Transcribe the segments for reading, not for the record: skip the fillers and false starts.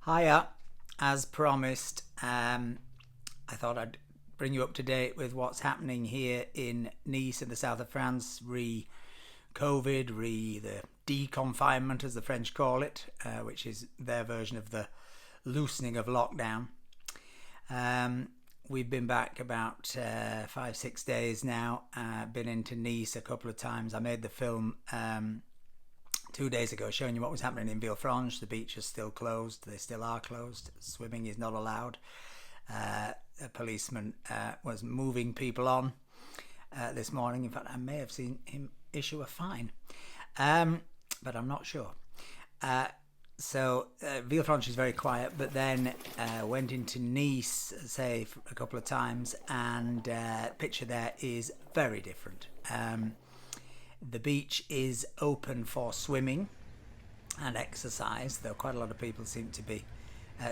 Hiya, as promised, I thought I'd bring you up to date with what's happening here in Nice in the south of France, re-COVID, the deconfinement as the French call it, which is their version of the loosening of lockdown. We've been back about 5-6 days now, been into Nice a couple of times. I made the film 2 days ago showing you what was happening in Villefranche. The beach is still closed. They still are closed. Swimming is not allowed. A policeman was moving people on this morning. In fact, I may have seen him issue a fine, but I'm not sure. So Villefranche is very quiet, but then went into Nice, say, a couple of times, and picture there is very different. The beach is open for swimming and exercise, though quite a lot of people seem to be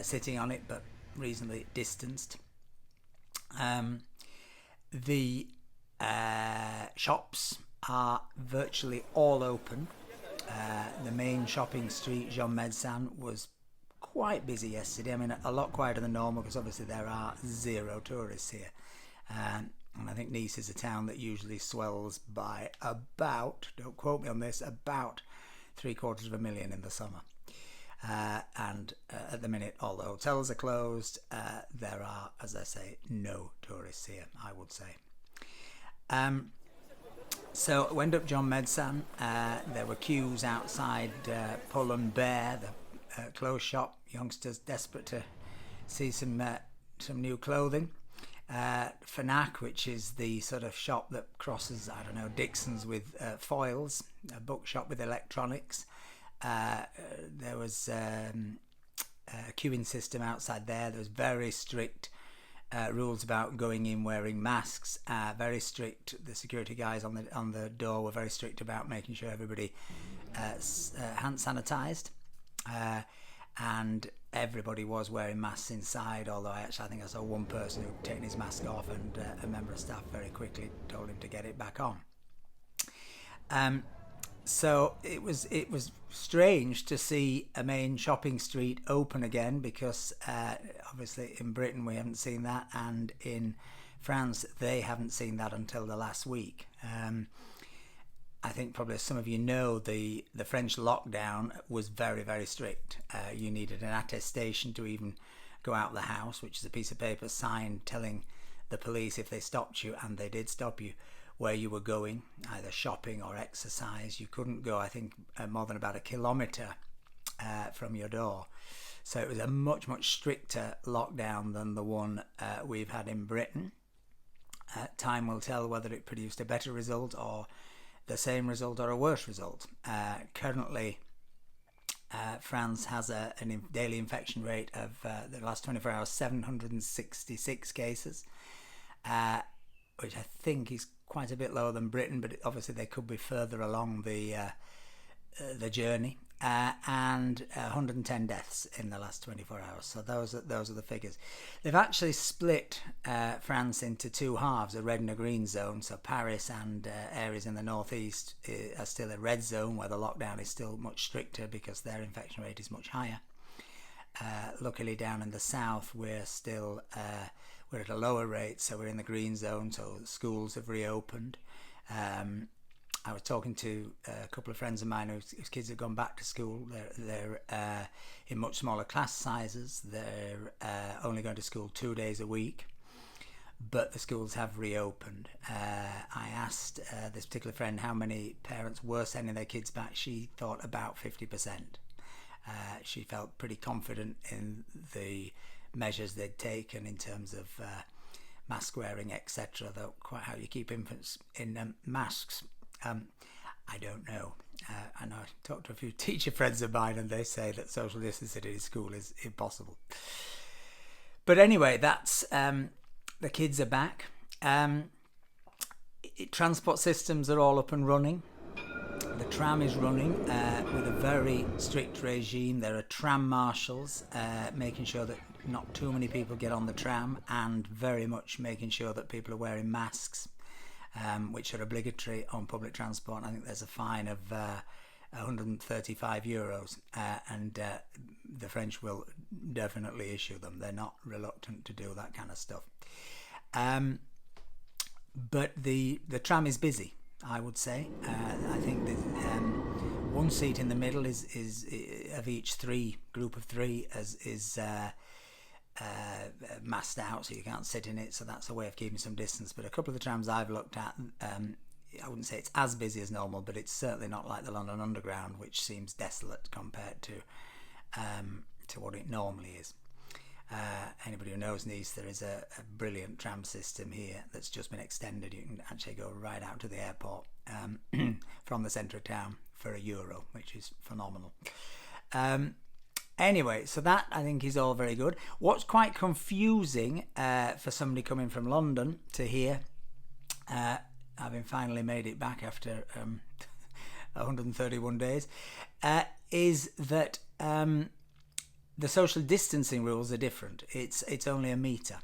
sitting on it, but reasonably distanced. The shops are virtually all open. The main shopping street, Jean Médecin, was quite busy yesterday. I mean, a lot quieter than normal because obviously there are zero tourists here. And I think Nice is a town that usually swells by about, don't quote me on this, about 750,000 in the summer. And at the minute, all the hotels are closed. There are, as I say, no tourists here, I would say. So I went up Jean Médecin. There were queues outside Pull and Bear, the clothes shop. Youngsters desperate to see some new clothing. Fnac, which is the sort of shop that crosses, I don't know, Dixon's with foils, a bookshop with electronics. There was a queuing system outside there. There was very strict rules about going in wearing masks. Very strict. The security guys on the door were very strict about making sure everybody hand sanitized, and everybody was wearing masks inside. Although I think I saw one person who had taken his mask off, and a member of staff very quickly told him to get it back on. So it was strange to see a main shopping street open again, because obviously in Britain we haven't seen that, and in France they haven't seen that until the last week. I think probably as some of you know, the French lockdown was very, very strict. You needed an attestation to even go out of the house, which is a piece of paper signed telling the police, if they stopped you, and they did stop you, where you were going, either shopping or exercise. You couldn't go, I think, more than about 1 kilometre from your door. So it was a much, much stricter lockdown than the one we've had in Britain. Time will tell whether it produced a better result or the same result or a worse result. Currently, France has a daily infection rate of, the last 24 hours, 766 cases, which I think is quite a bit lower than Britain, but obviously they could be further along the journey, and 110 deaths in the last 24 hours. So those are the figures. They've actually split France into two halves, a red and a green zone. So Paris and areas in the northeast are still a red zone, where the lockdown is still much stricter because their infection rate is much higher. Luckily down in the south we're still we're at a lower rate, so we're in the green zone, so schools have reopened. I was talking to a couple of friends of mine whose kids have gone back to school. They're in much smaller class sizes. They're only going to school 2 days a week, but the schools have reopened. I asked this particular friend how many parents were sending their kids back. She thought about 50%. She felt pretty confident in the measures they'd taken in terms of mask wearing, etc. Though quite how you keep infants in masks, I don't know. I know I talked to a few teacher friends of mine, and they say that social distancing in school is impossible. But anyway, that's the kids are back. Transport systems are all up and running. The tram is running with a very strict regime. There are tram marshals making sure that not too many people get on the tram, and very much making sure that people are wearing masks, which are obligatory on public transport. I think there's a fine of 135 euros, and the French will definitely issue them. They're not reluctant to do that kind of stuff. But the tram is busy, I would say. I think that one seat in the middle is of each group of three is massed out, so you can't sit in it. So that's a way of keeping some distance. But a couple of the trams I've looked at, I wouldn't say it's as busy as normal, but it's certainly not like the London Underground, which seems desolate compared to what it normally is. Anybody who knows Nice, there is a brilliant tram system here that's just been extended. You can actually go right out to the airport from the centre of town for €1, which is phenomenal. Anyway, so that I think is all very good. What's quite confusing for somebody coming from London to here, having finally made it back after 131 days, is that the social distancing rules are different. It's only a metre.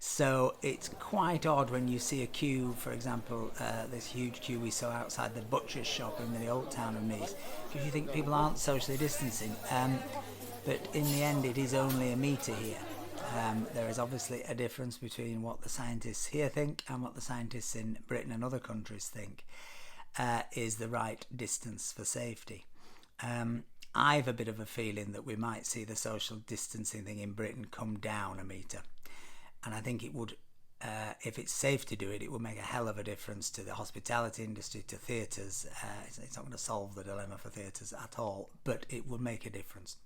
So it's quite odd when you see a queue, for example, this huge queue we saw outside the butcher's shop in the old town of Nice, because you think people aren't socially distancing. But in the end, it is only a metre here. There is obviously a difference between what the scientists here think and what the scientists in Britain and other countries think is the right distance for safety. I've a bit of a feeling that we might see the social distancing thing in Britain come down a metre. And I think it would, if it's safe to do it, it would make a hell of a difference to the hospitality industry, to theatres. It's not going to solve the dilemma for theatres at all, but it would make a difference.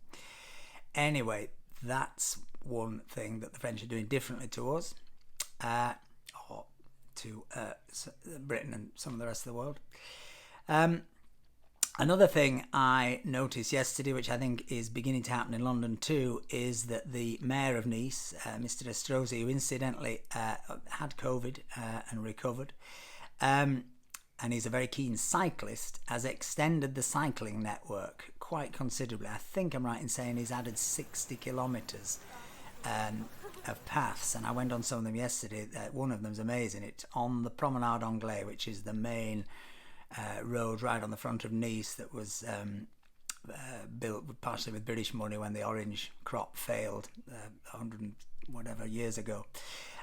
Anyway, that's one thing that the French are doing differently to us, or to Britain and some of the rest of the world. Another thing I noticed yesterday, which I think is beginning to happen in London too, is that the mayor of Nice, Mr. Estrosi, who incidentally had COVID and recovered, and he's a very keen cyclist, has extended the cycling network quite considerably. I think I'm right in saying he's added 60 kilometres of paths, and I went on some of them yesterday. One of them's amazing. It's on the Promenade Anglais, which is the main road right on the front of Nice that was built partially with British money when the orange crop failed 100 and whatever years ago,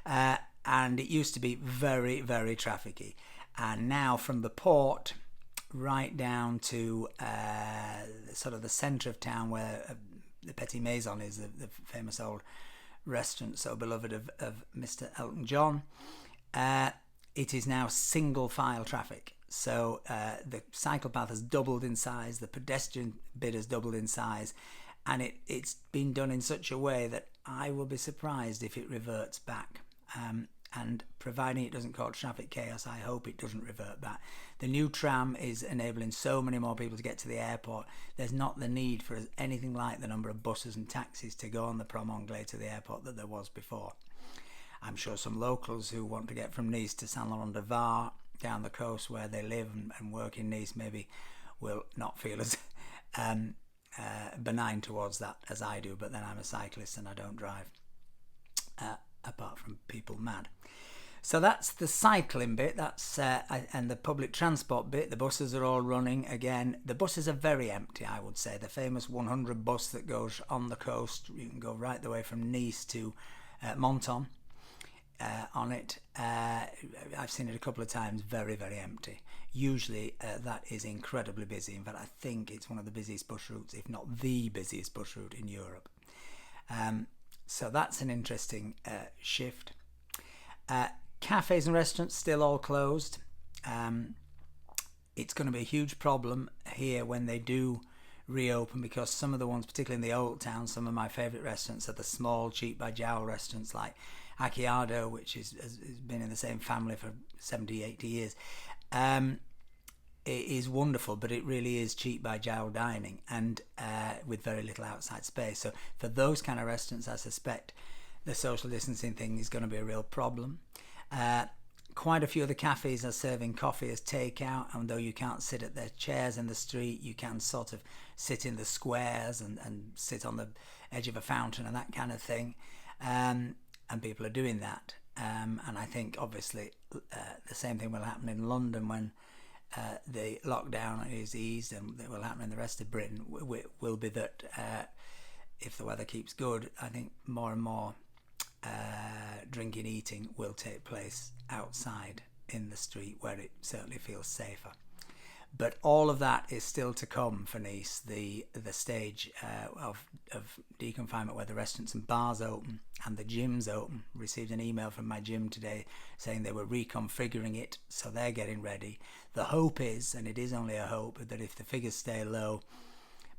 and it used to be very, very trafficky, and now from the port right down to sort of the centre of town where the Petit Maison is, the famous old restaurant so beloved of Mr. Elton John, it is now single file traffic. So the cycle path has doubled in size, the pedestrian bit has doubled in size, and it's been done in such a way that I will be surprised if it reverts back. And providing it doesn't cause traffic chaos, I hope it doesn't revert back. The new tram is enabling so many more people to get to the airport. There's not the need for anything like the number of buses and taxis to go on the Prom Anglais to the airport that there was before. I'm sure some locals who want to get from Nice to Saint-Laurent-de-Var down the coast where they live and work in Nice maybe will not feel as benign towards that as I do, but then I'm a cyclist and I don't drive, apart from people mad. So that's the cycling bit, that's and the public transport bit. The buses are all running again. The buses are very empty, I would say. The famous 100 bus that goes on the coast, you can go right the way from Nice to Menton on it. I've seen it a couple of times, very, very empty. Usually that is incredibly busy. In fact, I think it's one of the busiest bus routes, if not the busiest bus route in Europe. So that's an interesting shift. Cafes and restaurants still all closed. It's going to be a huge problem here when they do reopen, because some of the ones, particularly in the old town, some of my favourite restaurants are the small, cheap by jowl restaurants like Acchiardo, which has been in the same family for 70, 80 years. It is wonderful, but it really is cheap by jowl dining, and with very little outside space. So for those kind of restaurants, I suspect the social distancing thing is going to be a real problem. Quite a few of the cafes are serving coffee as takeout, and though you can't sit at their chairs in the street, you can sort of sit in the squares and sit on the edge of a fountain and that kind of thing. And people are doing that. And I think obviously the same thing will happen in London when the lockdown is eased and that will happen in the rest of Britain will be that if the weather keeps good, I think more and more drinking, eating will take place outside in the street where it certainly feels safer. But all of that is still to come for Nice. The stage of deconfinement where the restaurants and bars open and the gyms open. Received an email from my gym today saying they were reconfiguring it, so they're getting ready. The hope is, and it is only a hope, that if the figures stay low,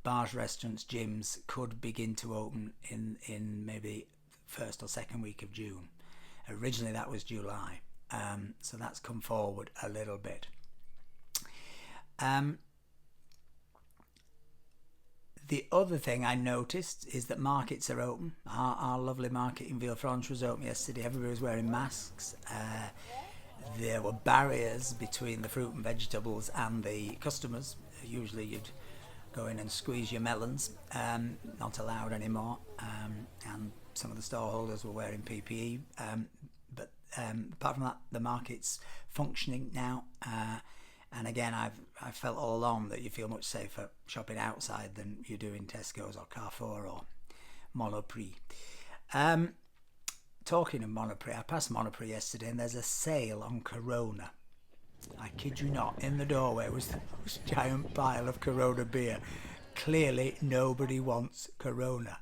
bars, restaurants, gyms could begin to open in maybe first or second week of June. Originally that was July, so that's come forward a little bit. The other thing I noticed is that markets are open. Our lovely market in Villefranche was open yesterday. Everybody was wearing masks. There were barriers between the fruit and vegetables and the customers. Usually you'd go in and squeeze your melons. Not allowed anymore. And some of the store holders were wearing PPE. But apart from that, the market's functioning now. And again, I've felt all along that you feel much safer shopping outside than you do in Tesco's or Carrefour or Monoprix. Talking of Monoprix, I passed Monoprix yesterday and there's a sale on Corona. I kid you not, in the doorway was this giant pile of Corona beer. Clearly nobody wants Corona.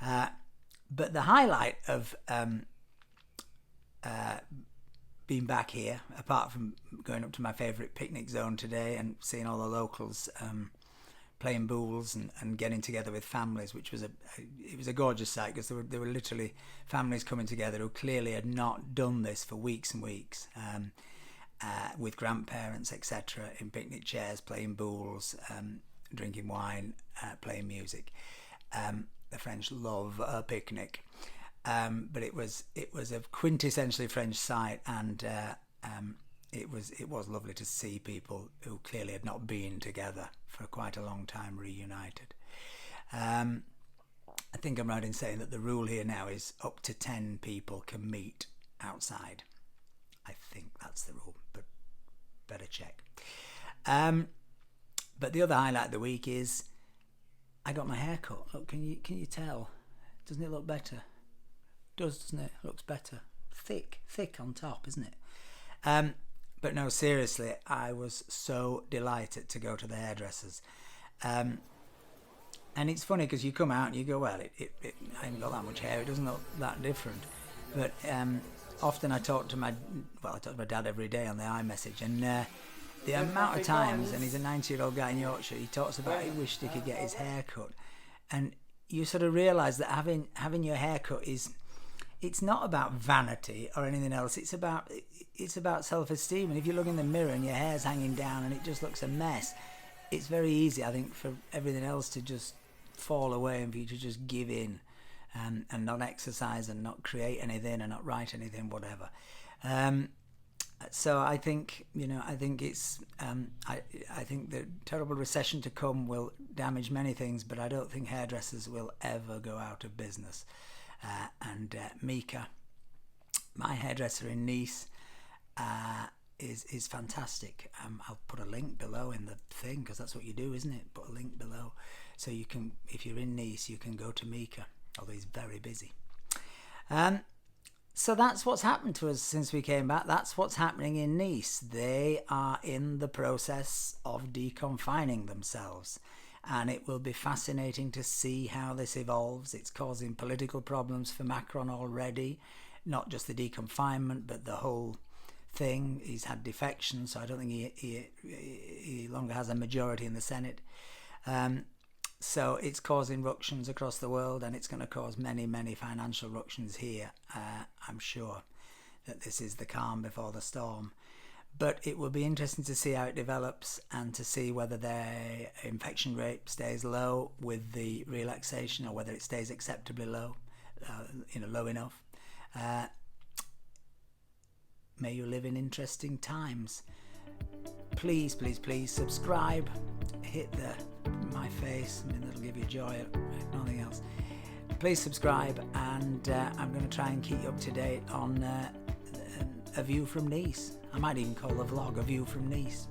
But the highlight of being back here, apart from going up to my favourite picnic zone today and seeing all the locals playing bowls and getting together with families, which was it was a gorgeous sight, because there were literally families coming together who clearly had not done this for weeks and weeks, with grandparents, etc., in picnic chairs, playing bowls, drinking wine, playing music. The French love a picnic. But it was a quintessentially French sight, and it was lovely to see people who clearly had not been together for quite a long time reunited. I think I'm right in saying that the rule here now is up to 10 people can meet outside. I think that's the rule, but better check. But the other highlight of the week is I got my hair cut. Look, can you tell? Doesn't it look better? Doesn't it? Looks better. Thick on top, isn't it? But no, seriously, I was so delighted to go to the hairdressers. And it's funny because you come out and you go, well, I haven't got that much hair. It doesn't look that different. But often I talk to my dad every day on the iMessage, and the amount of times, and he's a 90-year-old guy in Yorkshire, he talks about he wished he could get his hair cut. And you sort of realise that having your hair cut it's not about vanity or anything else. It's about self-esteem. And if you look in the mirror and your hair's hanging down and it just looks a mess, it's very easy, I think, for everything else to just fall away and for you to just give in and not exercise and not create anything and not write anything, whatever. So I think it's I think the terrible recession to come will damage many things, but I don't think hairdressers will ever go out of business. And Mika, my hairdresser in Nice, is fantastic. I'll put a link below in the thing, because that's what you do, isn't it? Put a link below, so you can, if you're in Nice, you can go to Mika, although he's very busy. So that's what's happened to us since we came back. That's what's happening in Nice. They are in the process of deconfining themselves. And it will be fascinating to see how this evolves. It's causing political problems for Macron already, not just the deconfinement, but the whole thing. He's had defections, so I don't think he longer has a majority in the Senate. So it's causing ructions across the world, and it's going to cause many, many financial ructions here. I'm sure that this is the calm before the storm. But it will be interesting to see how it develops and to see whether their infection rate stays low with the relaxation, or whether it stays acceptably low, low enough. May you live in interesting times. Please, please, please subscribe. Hit my face. I mean, that'll give you joy, if nothing else. Please subscribe, and I'm going to try and keep you up to date on a view from Nice. I might even call the vlog a view from Nice.